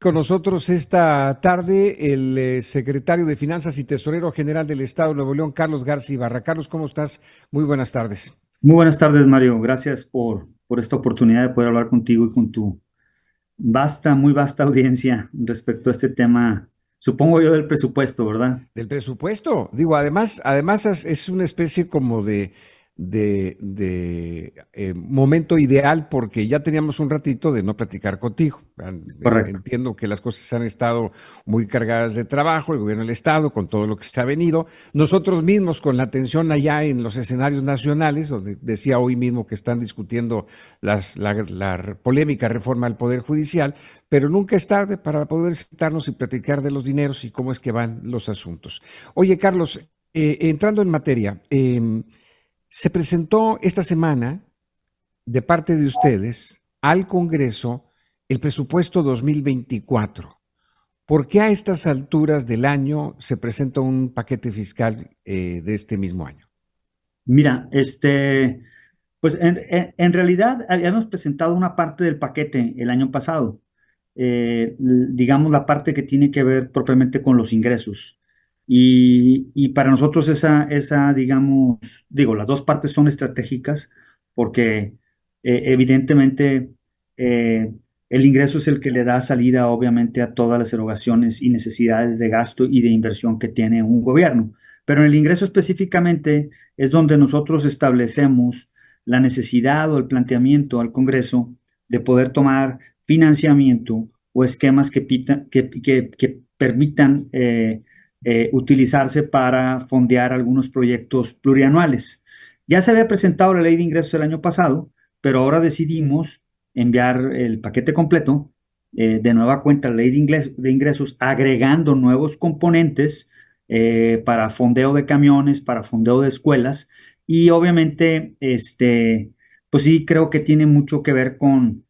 Con nosotros esta tarde el secretario de Finanzas y Tesorero General del Estado de Nuevo León, Carlos Garza Ibarra. Carlos, ¿cómo estás? Muy buenas tardes. Muy buenas tardes, Mario. Gracias por esta oportunidad de poder hablar contigo y con tu muy vasta audiencia respecto a este tema, supongo yo, del presupuesto, ¿verdad? Del presupuesto, digo, además es una especie como de momento ideal porque ya teníamos un ratito de no platicar contigo. Correcto. Entiendo que las cosas han estado muy cargadas de trabajo, el gobierno del Estado, con todo lo que se ha venido. Nosotros mismos con la atención allá en los escenarios nacionales, donde decía hoy mismo que están discutiendo la polémica reforma al Poder Judicial, pero nunca es tarde para poder sentarnos y platicar de los dineros y cómo es que van los asuntos. Oye, Carlos, entrando en materia, se presentó esta semana de parte de ustedes al Congreso el presupuesto 2024. ¿Por qué a estas alturas del año se presenta un paquete fiscal de este mismo año? Mira, pues en realidad habíamos presentado una parte del paquete el año pasado, digamos la parte que tiene que ver propiamente con los ingresos. Y para nosotros digamos, digo, las dos partes son estratégicas porque evidentemente eh, el ingreso es el que le da salida obviamente a todas las erogaciones y necesidades de gasto y de inversión que tiene un gobierno. Pero en el ingreso específicamente es donde nosotros establecemos la necesidad o el planteamiento al Congreso de poder tomar financiamiento o esquemas que permitan utilizarse para fondear algunos proyectos plurianuales. Ya se había presentado la ley de ingresos el año pasado, pero ahora decidimos enviar el paquete completo, de nueva cuenta la ley de ingresos, agregando nuevos componentes para fondeo de camiones, para fondeo de escuelas, y obviamente, pues sí, creo que tiene mucho que ver con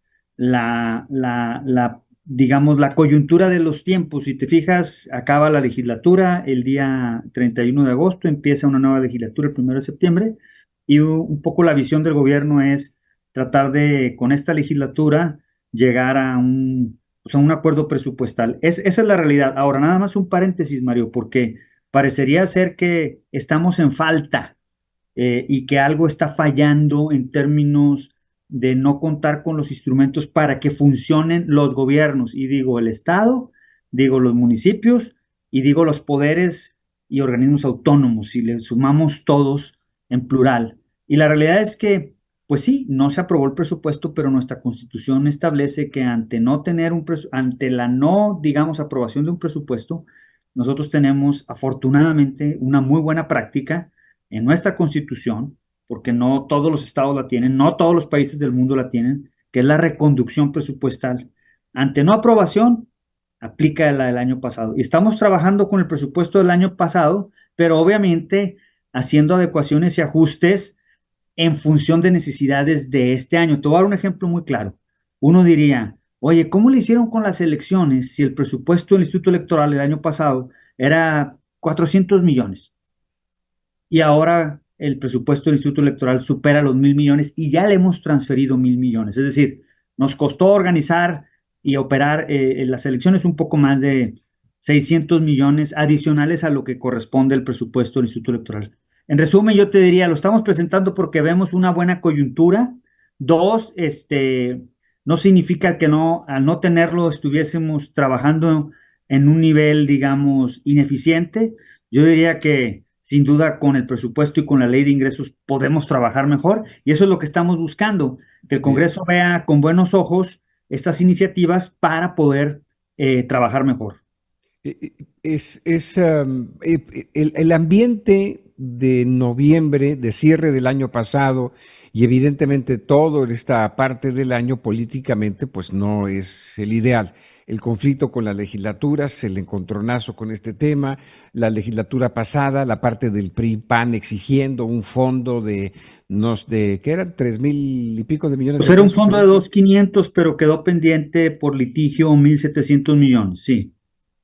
digamos, la coyuntura de los tiempos. Si te fijas, acaba la legislatura el día 31 de agosto, empieza una nueva legislatura el 1 de septiembre, y un poco la visión del gobierno es tratar de, con esta legislatura, llegar pues, a un acuerdo presupuestal. Esa es la realidad. Ahora, nada más un paréntesis, Mario, porque parecería ser que estamos en falta, y que algo está fallando en términos de no contar con los instrumentos para que funcionen los gobiernos. Y digo el Estado, digo los municipios y digo los poderes y organismos autónomos, si le sumamos todos en plural. Y la realidad es que, pues sí, no se aprobó el presupuesto, pero nuestra Constitución establece que ante la no, digamos, aprobación de un presupuesto, nosotros tenemos afortunadamente una muy buena práctica en nuestra Constitución, porque no todos los estados la tienen, no todos los países del mundo la tienen, que es la reconducción presupuestal. Ante no aprobación, aplica la del año pasado. Y estamos trabajando con el presupuesto del año pasado, pero obviamente haciendo adecuaciones y ajustes en función de necesidades de este año. Te voy a dar un ejemplo muy claro. Uno diría, oye, ¿cómo le hicieron con las elecciones si el presupuesto del Instituto Electoral el año pasado era 400 millones? Y ahora el presupuesto del Instituto Electoral supera los 1.000 millones y ya le hemos transferido 1.000 millones. Es decir, nos costó organizar y operar las elecciones un poco más de 600 millones adicionales a lo que corresponde el presupuesto del Instituto Electoral. En resumen, yo te diría, lo estamos presentando porque vemos una buena coyuntura. Dos, no significa que no, al no tenerlo, estuviésemos trabajando en un nivel, digamos, ineficiente. Yo diría que sin duda con el presupuesto y con la ley de ingresos podemos trabajar mejor, y eso es lo que estamos buscando, que el Eh, Congreso vea con buenos ojos estas iniciativas para poder trabajar mejor. el ambiente de noviembre, de cierre del año pasado y evidentemente todo esta parte del año políticamente, pues no es el ideal. El conflicto con las legislaturas, el encontronazo con este tema, la legislatura pasada, la parte del PRI-PAN exigiendo un fondo ¿qué eran? 3,000 y pico de millones Pues de era un pesos, fondo de 2.500, pero quedó pendiente por litigio 1.700 millones, sí.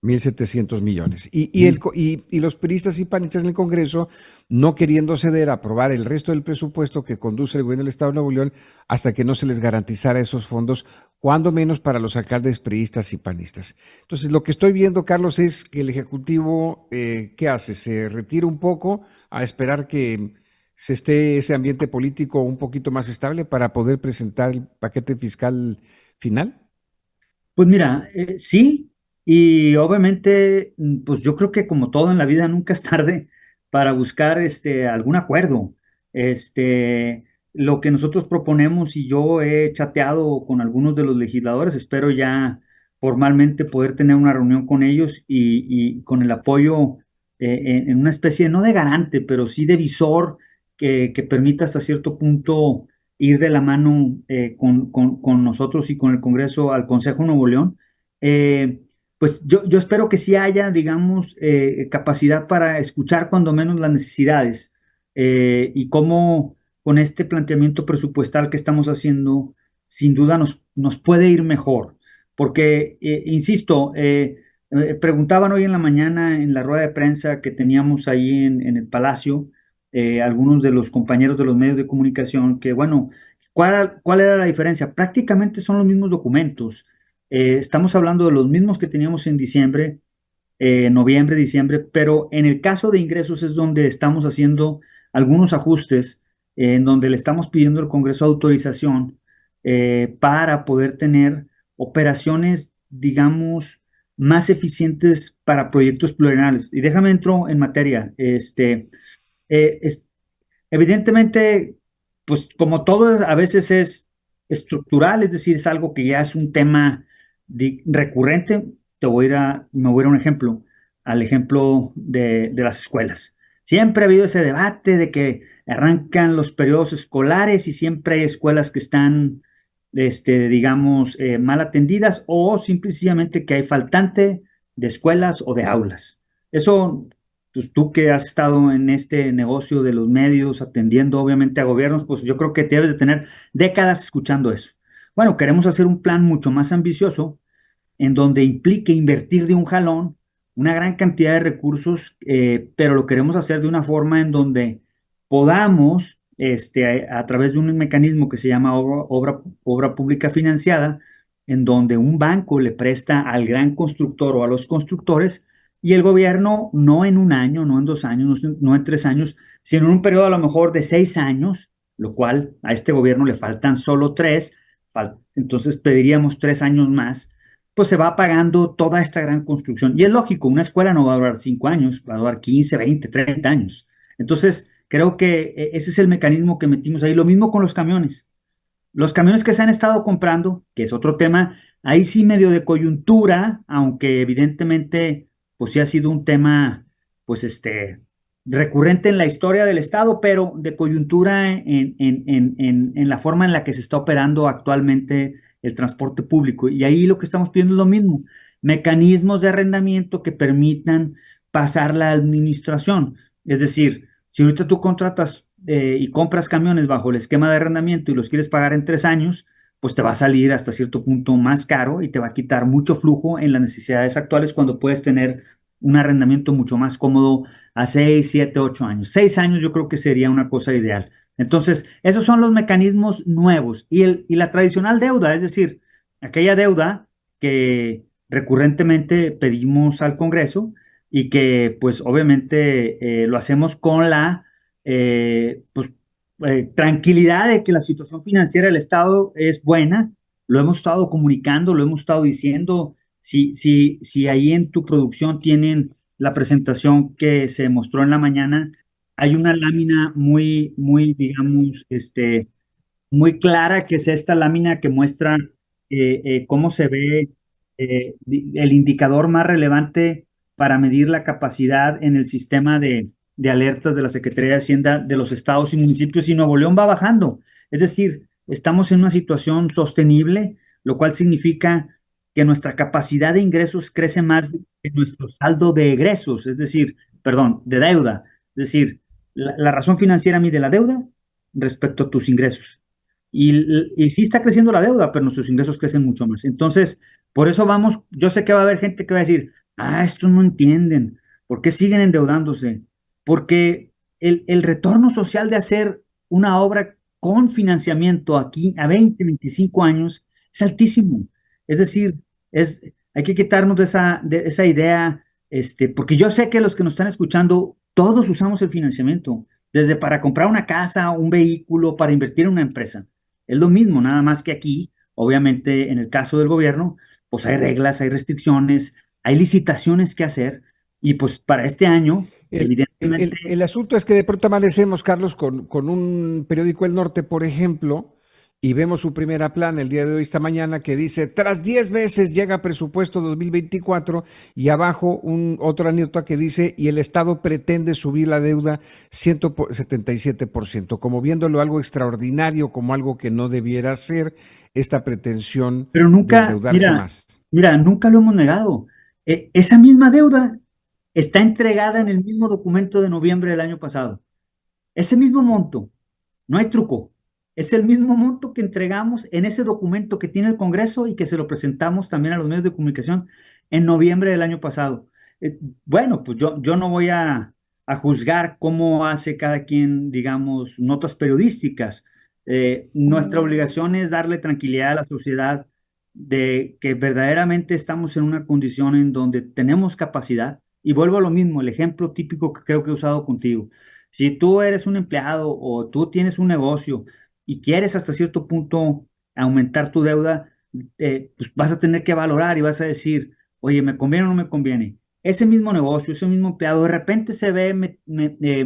1.700 millones. Y los priistas y panistas en el Congreso no queriendo ceder a aprobar el resto del presupuesto que conduce el gobierno del Estado de Nuevo León hasta que no se les garantizara esos fondos, cuando menos para los alcaldes priistas y panistas. Entonces, lo que estoy viendo, Carlos, es que el Ejecutivo, ¿qué hace? Se retira un poco a esperar que se esté ese ambiente político un poquito más estable para poder presentar el paquete fiscal final. Pues mira, sí, y obviamente, pues yo creo que como todo en la vida nunca es tarde para buscar algún acuerdo. Este, lo que nosotros proponemos y yo he chateado con algunos de los legisladores, espero ya formalmente poder tener una reunión con ellos y con el apoyo en una especie, no de garante, pero sí de visor que permita hasta cierto punto ir de la mano con nosotros y con el Congreso al Consejo Nuevo León. eh, pues yo espero que sí haya, digamos, capacidad para escuchar cuando menos las necesidades y cómo con este planteamiento presupuestal que estamos haciendo, sin duda nos puede ir mejor. Porque, insisto, preguntaban hoy en la mañana en la rueda de prensa que teníamos ahí en el Palacio, algunos de los compañeros de los medios de comunicación, que bueno, ¿cuál era la diferencia? Prácticamente son los mismos documentos. Estamos hablando de los mismos que teníamos en diciembre, noviembre, diciembre, pero en el caso de ingresos es donde estamos haciendo algunos ajustes, en donde le estamos pidiendo al Congreso autorización para poder tener operaciones, digamos, más eficientes para proyectos plurianuales. Y déjame entro en materia. Eh, es- Evidentemente, pues como todo a veces es estructural, es decir, es algo que ya es un tema recurrente. Me voy a ir a un ejemplo, al ejemplo de las escuelas. Siempre ha habido ese debate de que arrancan los periodos escolares y siempre hay escuelas que están, digamos, mal atendidas o simplemente que hay faltante de escuelas o de aulas. Eso pues tú que has estado en este negocio de los medios, atendiendo obviamente a gobiernos, pues yo creo que debes de tener décadas escuchando eso. Bueno, queremos hacer un plan mucho más ambicioso en donde implique invertir de un jalón una gran cantidad de recursos, pero lo queremos hacer de una forma en donde podamos, a través de un mecanismo que se llama obra pública financiada, en donde un banco le presta al gran constructor o a los constructores y el gobierno no en un año, no en 2 años, no en 3 años, sino en un periodo a lo mejor de 6 años, lo cual a este gobierno le faltan solo tres, entonces pediríamos 3 años más, pues se va pagando toda esta gran construcción. Y es lógico, una escuela no va a durar 5 años, va a durar 15, 20, 30 años. Entonces, creo que ese es el mecanismo que metimos ahí. Lo mismo con los camiones. Los camiones que se han estado comprando, que es otro tema, ahí sí medio de coyuntura, aunque evidentemente, pues sí ha sido un tema, pues recurrente en la historia del Estado, pero de coyuntura en la forma en la que se está operando actualmente el transporte público. Y ahí lo que estamos pidiendo es lo mismo, mecanismos de arrendamiento que permitan pasar la administración. Es decir, si ahorita tú contratas y compras camiones bajo el esquema de arrendamiento y los quieres pagar en 3 años, pues te va a salir hasta cierto punto más caro y te va a quitar mucho flujo en las necesidades actuales cuando puedes tener un arrendamiento mucho más cómodo a 6, 7, 8 años. 6 años yo creo que sería una cosa ideal. Entonces, esos son los mecanismos nuevos y la tradicional deuda, es decir, aquella deuda que recurrentemente pedimos al Congreso y que pues obviamente lo hacemos con la pues, tranquilidad de que la situación financiera del Estado es buena. Lo hemos estado comunicando, lo hemos estado diciendo. Si ahí en tu producción tienen la presentación que se mostró en la mañana, hay una lámina muy, digamos, muy clara, que es esta lámina que muestra cómo se ve el indicador más relevante para medir la capacidad en el sistema de alertas de la Secretaría de Hacienda de los estados y municipios, y Nuevo León va bajando. Es decir, estamos en una situación sostenible, lo cual significa que nuestra capacidad de ingresos crece más que nuestro saldo de egresos, es decir, perdón, de deuda. Es decir, la razón financiera mide la deuda respecto a tus ingresos. Y sí está creciendo la deuda, pero nuestros ingresos crecen mucho más. Entonces, por eso vamos, yo sé que va a haber gente que va a decir, Esto no entienden. ¿Por qué siguen endeudándose? Porque el retorno social de hacer una obra con financiamiento aquí a 20, 25 años es altísimo. Es decir, hay que quitarnos de esa idea, porque yo sé que los que nos están escuchando, todos usamos el financiamiento, desde para comprar una casa, un vehículo, para invertir en una empresa. Es lo mismo, nada más que aquí, obviamente, en el caso del gobierno, pues hay reglas, hay restricciones, hay licitaciones que hacer y pues para este año, El evidentemente, asunto es que de pronto amanecemos, Carlos, con un periódico El Norte, por ejemplo, y vemos su primera plana el día de hoy, esta mañana, que dice, tras 10 meses llega presupuesto 2024, y abajo otra nota que dice, y el Estado pretende subir la deuda 177%, como viéndolo algo extraordinario, como algo que no debiera ser esta pretensión pero de nunca, endeudarse más. nunca lo hemos negado. Esa misma deuda está entregada en el mismo documento de noviembre del año pasado. Ese mismo monto, no hay truco. Es el mismo monto que entregamos en ese documento que tiene el Congreso y que se lo presentamos también a los medios de comunicación en noviembre del año pasado. Bueno, pues yo no voy a juzgar cómo hace cada quien, digamos, notas periodísticas. Nuestra obligación es darle tranquilidad a la sociedad de que verdaderamente estamos en una condición en donde tenemos capacidad. Y vuelvo a lo mismo, el ejemplo típico que creo que he usado contigo. Si tú eres un empleado o tú tienes un negocio y quieres hasta cierto punto aumentar tu deuda, pues vas a tener que valorar y vas a decir, oye, ¿me conviene o no me conviene? Ese mismo negocio, ese mismo empleado, de repente se ve,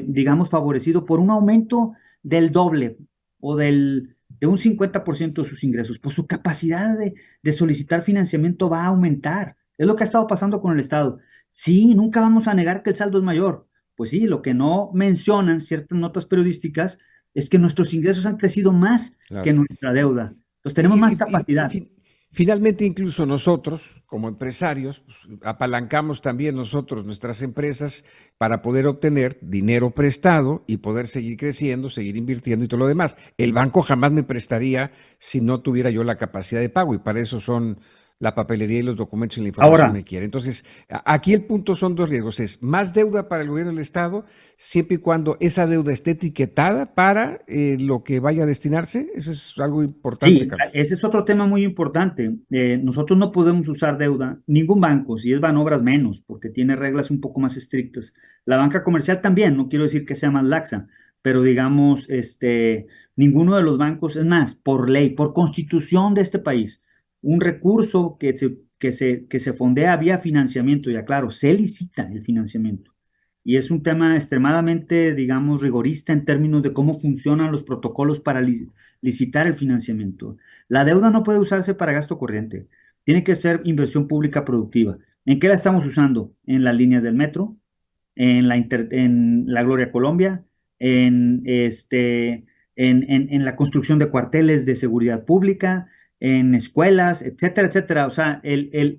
digamos, favorecido por un aumento del doble o de un 50% de sus ingresos. Pues su capacidad de solicitar financiamiento va a aumentar. Es lo que ha estado pasando con el Estado. Sí, nunca vamos a negar que el saldo es mayor. Pues sí, lo que no mencionan ciertas notas periodísticas es que nuestros ingresos han crecido más que Claro. nuestra deuda. Entonces tenemos Y, más y- y capacidad. finalmente, incluso nosotros, como empresarios, pues, apalancamos también nosotros nuestras empresas para poder obtener dinero prestado y poder seguir creciendo, seguir invirtiendo y todo lo demás. El banco jamás me prestaría si no tuviera yo la capacidad de pago, y para eso son la papelería y los documentos y la información Ahora, me quiere. Entonces, aquí el punto son dos riesgos: es más deuda para el gobierno del Estado, siempre y cuando esa deuda esté etiquetada para lo que vaya a destinarse. Eso es algo importante, sí, Carlos. ese es otro tema muy importante. Nosotros no podemos usar deuda, ningún banco, si es Banobras menos, porque tiene reglas un poco más estrictas. La banca comercial también, no quiero decir que sea más laxa, pero digamos, ninguno de los bancos, es más, por ley, por constitución de este país, un recurso que se fondea vía financiamiento, ya claro, se licita el financiamiento. Y es un tema extremadamente, digamos, rigorista en términos de cómo funcionan los protocolos para licitar el financiamiento. La deuda no puede usarse para gasto corriente, tiene que ser inversión pública productiva. ¿En qué la estamos usando? En las líneas del metro, en la Gloria Colombia, en la construcción de cuarteles de seguridad pública, en escuelas, etcétera, etcétera. O sea,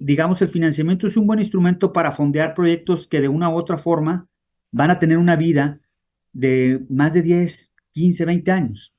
digamos, el financiamiento es un buen instrumento para fondear proyectos que de una u otra forma van a tener una vida de más de 10, 15, 20 años.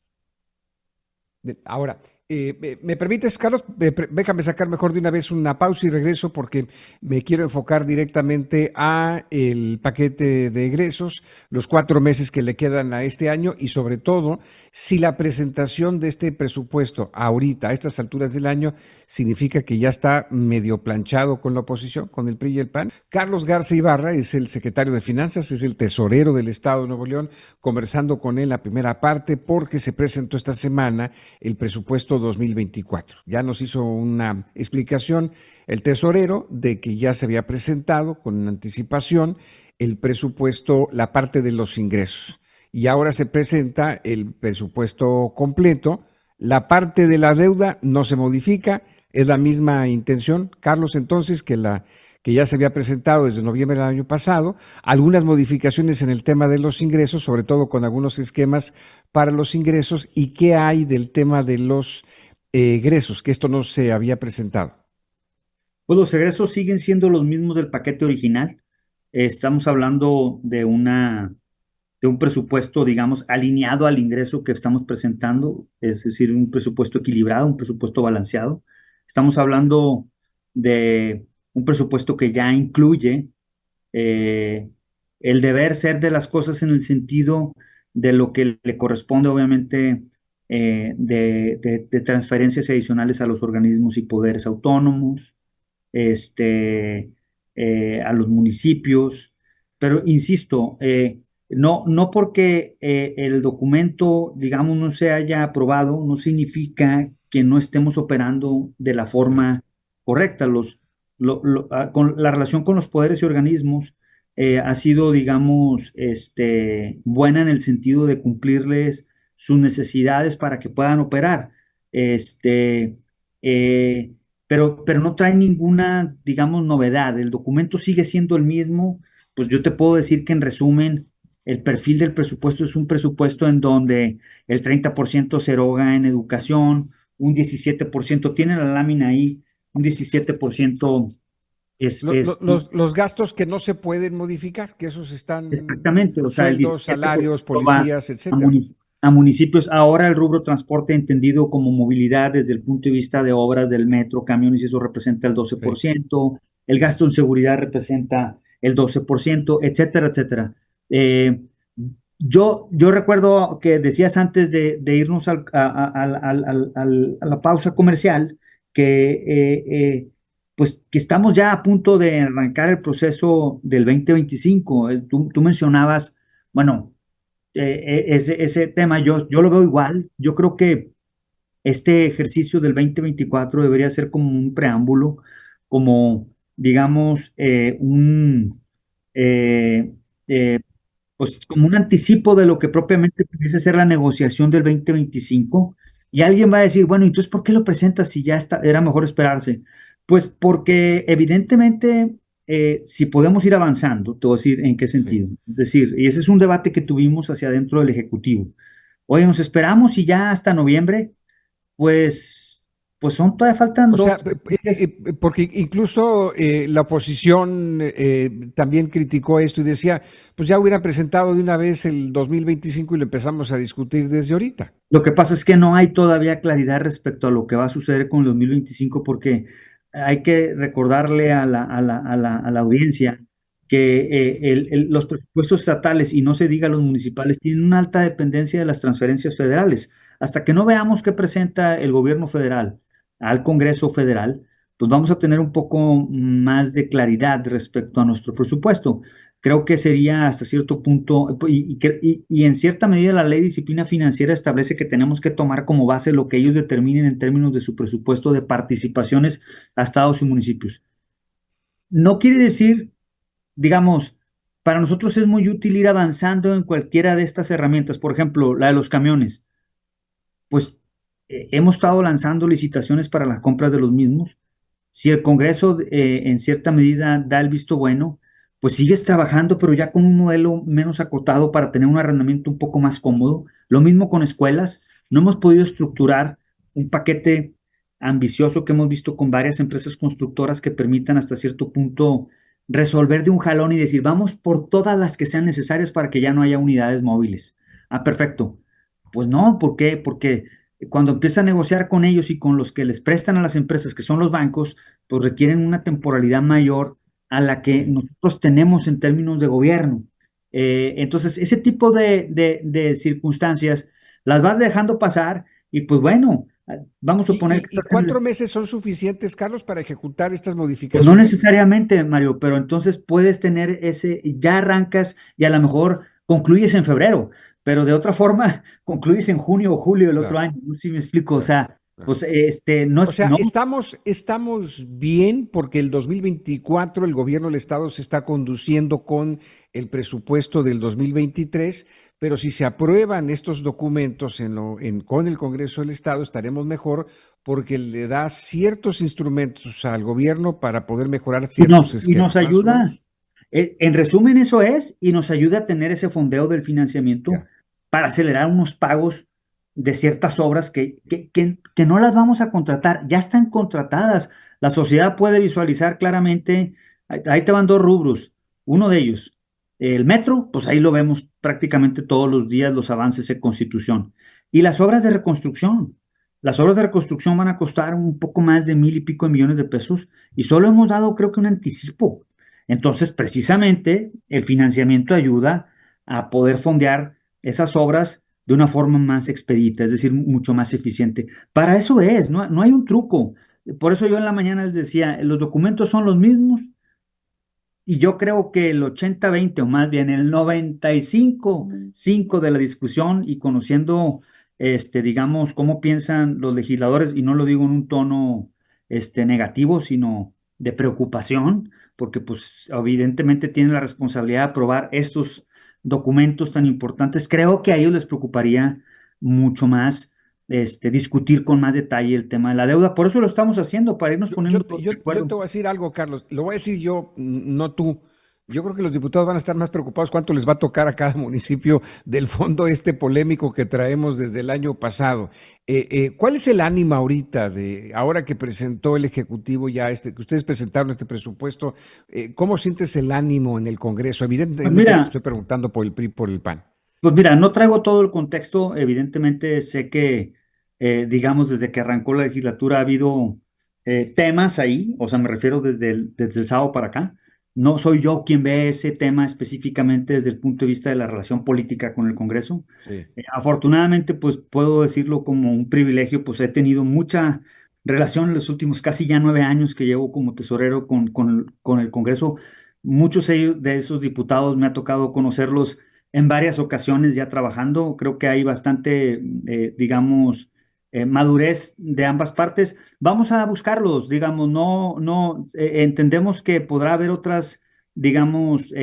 Ahora, ¿me permites, Carlos? Déjame sacar mejor de una vez una pausa y regreso, porque me quiero enfocar directamente a el paquete de egresos, los 4 meses que le quedan a este año, y sobre todo si la presentación de este presupuesto ahorita, a estas alturas del año, significa que ya está medio planchado con la oposición, con el PRI y el PAN. Carlos Garza Ibarra es el secretario de Finanzas, es el tesorero del Estado de Nuevo León, conversando con él la primera parte, porque se presentó esta semana el presupuesto 2024. Ya nos hizo una explicación el tesorero de que ya se había presentado con anticipación el presupuesto, la parte de los ingresos. Y ahora se presenta el presupuesto completo. La parte de la deuda no se modifica, es la misma intención, Carlos, entonces, que ya se había presentado desde noviembre del año pasado, algunas modificaciones en el tema de los ingresos, sobre todo con algunos esquemas para los ingresos. ¿Y qué hay del tema de los egresos? Que esto no se había presentado. Pues los egresos siguen siendo los mismos del paquete original. Estamos hablando de un presupuesto, digamos, alineado al ingreso que estamos presentando, es decir, un presupuesto equilibrado, un presupuesto balanceado. Estamos hablando de un presupuesto que ya incluye eh, el deber ser de las cosas en el sentido de lo que le corresponde, obviamente, de transferencias adicionales a los organismos y poderes autónomos, este, a los municipios, pero insisto, no porque el documento, digamos, no se haya aprobado, no significa que no estemos operando de la forma correcta. Con la relación con los poderes y organismos ha sido, digamos, buena en el sentido de cumplirles sus necesidades para que puedan operar. Este, eh, pero no trae ninguna, digamos, novedad. El documento sigue siendo el mismo. Pues yo te puedo decir que en resumen, el perfil del presupuesto es un presupuesto en donde el 30% se eroga en educación, un 17%, tiene la lámina ahí, un 17% es Los gastos que no se pueden modificar, que esos están exactamente, o sea, el sueldos, 17% salarios, va policías, a, etcétera. a municipios. Ahora el rubro transporte entendido como movilidad desde el punto de vista de obras del metro, camiones, y eso representa el doce por Sí. ciento el gasto en seguridad representa el 12%, etcétera, etcétera. Eh, yo recuerdo que decías antes de irnos a la pausa comercial que pues que estamos ya a punto de arrancar el proceso del 2025. Tú mencionabas, bueno, ese tema yo lo veo igual. Yo creo que este ejercicio del 2024 debería ser como un preámbulo, como, digamos, eh, eh, pues como un anticipo de lo que propiamente pudiese ser la negociación del 2025. Y alguien va a decir, bueno, entonces, ¿por qué lo presentas si ya está, era mejor esperarse? Pues porque evidentemente, si podemos ir avanzando, te voy a decir en qué Sí. sentido. Es decir, y ese es un debate que tuvimos hacia adentro del Ejecutivo. Oye, nos esperamos y ya hasta noviembre, pues, pues todavía faltan O sea, 2 meses. porque incluso la oposición también criticó esto y decía, pues ya hubieran presentado de una vez el 2025 y lo empezamos a discutir desde ahorita. Lo que pasa es que no hay todavía claridad respecto a lo que va a suceder con el 2025 porque hay que recordarle a la audiencia que los presupuestos estatales y no se diga los municipales tienen una alta dependencia de las transferencias federales. Hasta que no veamos qué presenta el gobierno federal al Congreso Federal, pues vamos a tener un poco más de claridad respecto a nuestro presupuesto. Creo que sería hasta cierto punto, y en cierta medida la ley de disciplina financiera establece que tenemos que tomar como base lo que ellos determinen en términos de su presupuesto de participaciones a estados y municipios. No quiere decir, digamos, para nosotros es muy útil ir avanzando en cualquiera de estas herramientas, por ejemplo, la de los camiones, pues hemos estado lanzando licitaciones para las compras de los mismos. Si el Congreso en cierta medida da el visto bueno, pues sigues trabajando, pero ya con un modelo menos acotado para tener un arrendamiento un poco más cómodo. Lo mismo con escuelas. No hemos podido estructurar un paquete ambicioso que hemos visto con varias empresas constructoras que permitan hasta cierto punto resolver de un jalón y decir, vamos por todas las que sean necesarias para que ya no haya unidades móviles. Ah, perfecto. Pues no, ¿por qué? Porque cuando empieza a negociar con ellos y con los que les prestan a las empresas, que son los bancos, pues requieren una temporalidad mayor a la que Sí. nosotros tenemos en términos de gobierno. Entonces, ese tipo de circunstancias las vas dejando pasar y pues bueno, vamos a suponer que Y 4 meses son suficientes, Carlos, para ejecutar estas pues no modificaciones? necesariamente, Mario, pero entonces puedes tener ya arrancas y a lo mejor concluyes en febrero, pero de otra forma concluyes en junio o julio del otro Claro, año. No sé si me explico, o claro, sea, claro. pues no O es, sea, no. estamos bien porque el 2024 el gobierno del estado se está conduciendo con el presupuesto del 2023, pero si se aprueban estos documentos con el Congreso del Estado estaremos mejor porque le da ciertos instrumentos al gobierno para poder mejorar ciertos Y nos esquemas, más o ayuda, menos. en resumen eso es, y nos ayuda a tener ese fondeo del financiamiento Ya. para acelerar unos pagos de ciertas obras que no las vamos a contratar, ya están contratadas. La sociedad puede visualizar claramente, ahí te van dos rubros, uno de ellos, el metro, pues ahí lo vemos prácticamente todos los días, los avances en Constitución, y las obras de reconstrucción. Las obras de reconstrucción van a costar un poco más de 1,000 y pico de millones de pesos y solo hemos dado, creo que, un anticipo. Entonces, precisamente, el financiamiento ayuda a poder fondear esas obras de una forma más expedita, es decir, mucho más eficiente. Para eso es, no hay un truco. Por eso yo en la mañana les decía, los documentos son los mismos y yo creo que el 80-20 o más bien el 95-5 de la discusión y conociendo, digamos, cómo piensan los legisladores, y no lo digo en un tono, negativo, sino de preocupación, porque pues evidentemente tienen la responsabilidad de aprobar estos documentos tan importantes. Creo que a ellos les preocuparía mucho más, discutir con más detalle el tema de la deuda. Por eso lo estamos haciendo, para irnos Yo, poniendo yo, todos yo, de yo acuerdo. te voy a decir algo, Carlos. Lo voy a decir yo, no tú. Yo creo que los diputados van a estar más preocupados cuánto les va a tocar a cada municipio del fondo este polémico que traemos desde el año pasado. ¿Cuál es el ánimo ahorita de ahora que presentó el Ejecutivo ya que ustedes presentaron este presupuesto? ¿Cómo sientes el ánimo en el Congreso? Pues Evidentemente te mira, estoy preguntando por el PRI, por el PAN. Pues mira, no traigo todo el contexto. Evidentemente sé que, digamos, desde que arrancó la legislatura ha habido temas ahí, o sea, me refiero desde el sábado para acá. No soy yo quien ve ese tema específicamente desde el punto de vista de la relación política con el Congreso. Sí, Afortunadamente, pues puedo decirlo como un privilegio, pues he tenido mucha relación en los últimos casi ya 9 años que llevo como tesorero con el Congreso. Muchos de esos diputados me ha tocado conocerlos en varias ocasiones ya trabajando. Creo que hay bastante, digamos, madurez de ambas partes. Vamos a buscarlos, digamos, no, entendemos que podrá haber otras, digamos,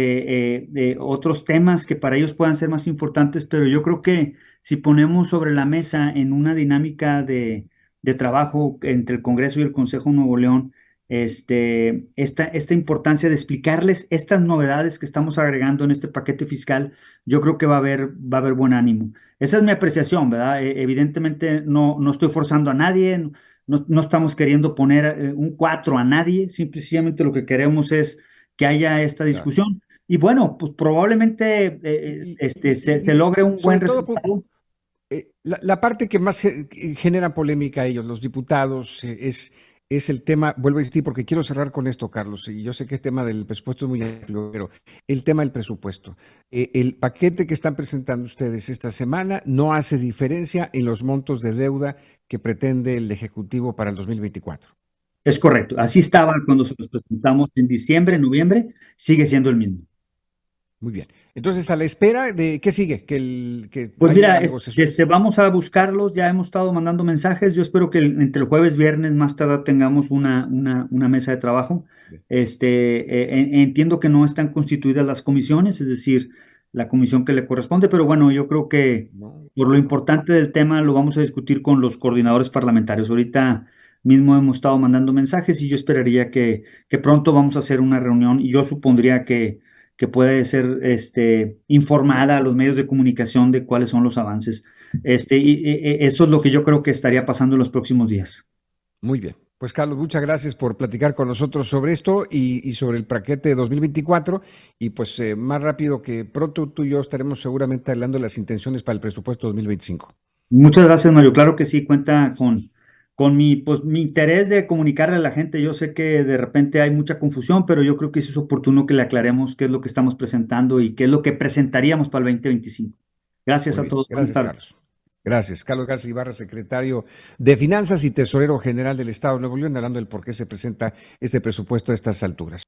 otros temas que para ellos puedan ser más importantes, pero yo creo que si ponemos sobre la mesa en una dinámica de trabajo entre el Congreso y el Consejo de Nuevo León, esta importancia de explicarles estas novedades que estamos agregando en este paquete fiscal, yo creo que va a haber buen ánimo. Esa es mi apreciación, ¿verdad? Evidentemente no estoy forzando a nadie, no estamos queriendo poner un 4 a nadie, simplemente lo que queremos es que haya esta claro. discusión. Y bueno, pues probablemente se logre un buen Sobre todo resultado. la parte que más genera polémica a ellos, los diputados, es el tema, vuelvo a insistir, porque quiero cerrar con esto, Carlos, y yo sé que el tema del presupuesto es muy amplio, pero el tema del presupuesto. El paquete que están presentando ustedes esta semana no hace diferencia en los montos de deuda que pretende el Ejecutivo para el 2024. Es correcto. Así estaba cuando se los presentamos en diciembre, noviembre, sigue siendo el mismo. Muy bien. Entonces, a la espera de qué sigue, que Pues mira, haya negociaciones. vamos a buscarlos, ya hemos estado mandando mensajes, yo espero que entre el jueves, viernes, más tarde tengamos una mesa de trabajo. Bien. Entiendo que no están constituidas las comisiones, es decir, la comisión que le corresponde, pero bueno, yo creo que No, por lo no. importante del tema lo vamos a discutir con los coordinadores parlamentarios. Ahorita mismo hemos estado mandando mensajes y yo esperaría que pronto vamos a hacer una reunión y yo supondría que puede ser informada a los medios de comunicación de cuáles son los avances. Eso es lo que yo creo que estaría pasando en los próximos días. Muy bien. Pues Carlos, muchas gracias por platicar con nosotros sobre esto y sobre el paquete de 2024. Y pues más rápido que pronto tú y yo estaremos seguramente hablando de las intenciones para el presupuesto 2025. Muchas gracias, Mario. Claro que sí, cuenta con mi interés de comunicarle a la gente. Yo sé que de repente hay mucha confusión, pero yo creo que sí es oportuno que le aclaremos qué es lo que estamos presentando y qué es lo que presentaríamos para el 2025. Gracias Muy a bien. todos. Buenas Gracias, tardes. Carlos. Gracias. Carlos García Ibarra, secretario de Finanzas y Tesorero General del Estado de Nuevo León, hablando del por qué se presenta este presupuesto a estas alturas.